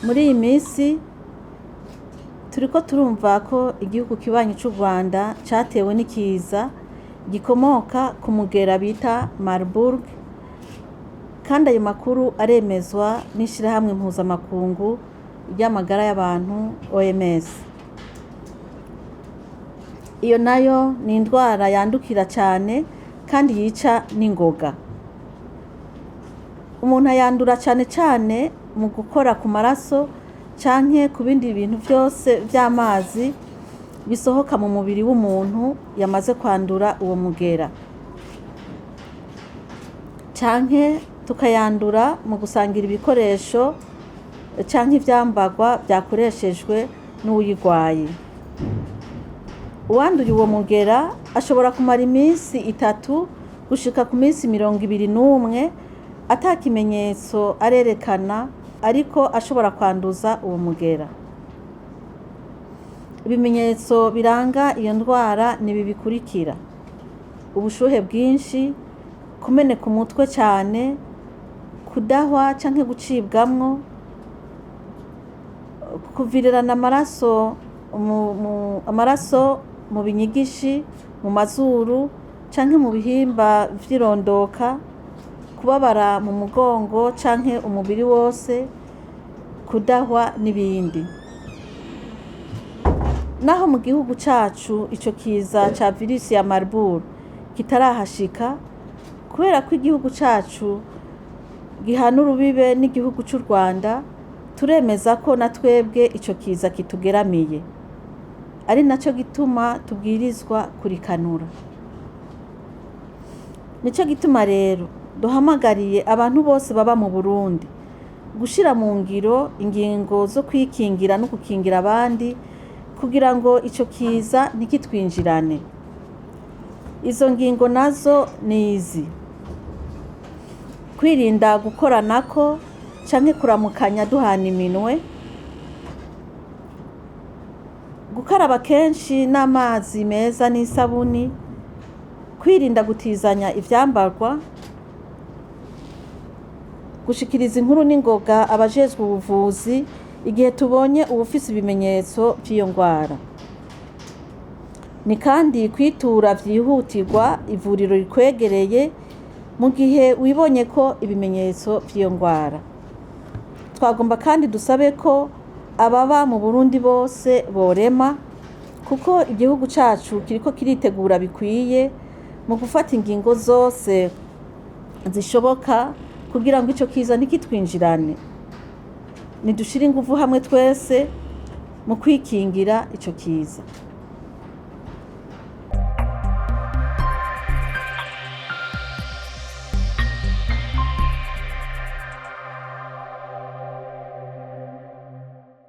muri iyi minsi turiko turumva ko igihugu kibanyi c'u Rwanda catewe n'ikiza gikomoka ku mugera bita Marburg, kandi ayo makuru aremezwa n'ishirahamwe mpuzamakungu ry'amagara y'abantu OMS. Iyo nayo ni indwara yandukira cyane kandi yica n'ingoga. Umuntu ayandura cyane cyane mu gukora ku maraso canke ku bindi bintu byose by'amazi bisohoka mu mubiri w'umuntu yamaze kwandura uwo mugera, canke tukayandura mu gusangira ibikoresho canke ivyambagwa byakoreshejwe n'uyigwaye. Uwanduye uwo mugera ashobora kumara iminsi 3 gushika ku minsi 21 ata kimenyetso arerekana, ariko ashobora kwanduza uwo mugera. Ibimenyetso biranga iyo ndwara ni ibi bikurikira: ubushuhe bwinshi, kumeneka umutwe cyane, kudahwa canke gucibwamwo, kuvirirana amaraso mu binyigishi, mu mazuru canke mu bihimba vy'irondoka, kubabara mu mugongo canke umubiri wose, kudahwa n'ibindi. Naho mu gihugu cacu ico kiza ca virusi ya Marburg kitarahashika, kubera ko igihugu cacu gihana urubibe n'igihugu c'u Rwanda, turemeza ko na twebwe ico kiza kitugeramiye, ari naco gituma tubwirizwa kurikanura. Nico gituma rero duhamagariye abantu bose baba mu Burundi gushira mu ngiro ingingo zo kwikingira no gukingira abandi, kugira ngo ico kiza ntikitwinjirane. Izo ngingo nazo ni izi: kwirinda gukoranako canke kuramukanya duhana iminwe, gukaraba kenshi n'amazi meza n'isabuni, kwirinda gutizanya ivyambarwa, gushikiriza inkuru n'ingoga abajejwe ubuvuzi igihe tubonye ubufise ibimenyetso vy'iyo ndwara. Ni kandi kwitura vyihutirwa ivuriro rikwegereye mu gihe wibonye ko ibimenyetso vy'iyo ndwara. Twagomba kandi dusabe ko ababa mu Burundi bose borema, kuko igihugu cacu kiriko kiritegura bikwiye mu gufata ingingo zose zishoboka kugira ngo ico kiza ntikitwinjirane. Nidushire inguvu hamwe twese mu kwikingira ico kiza.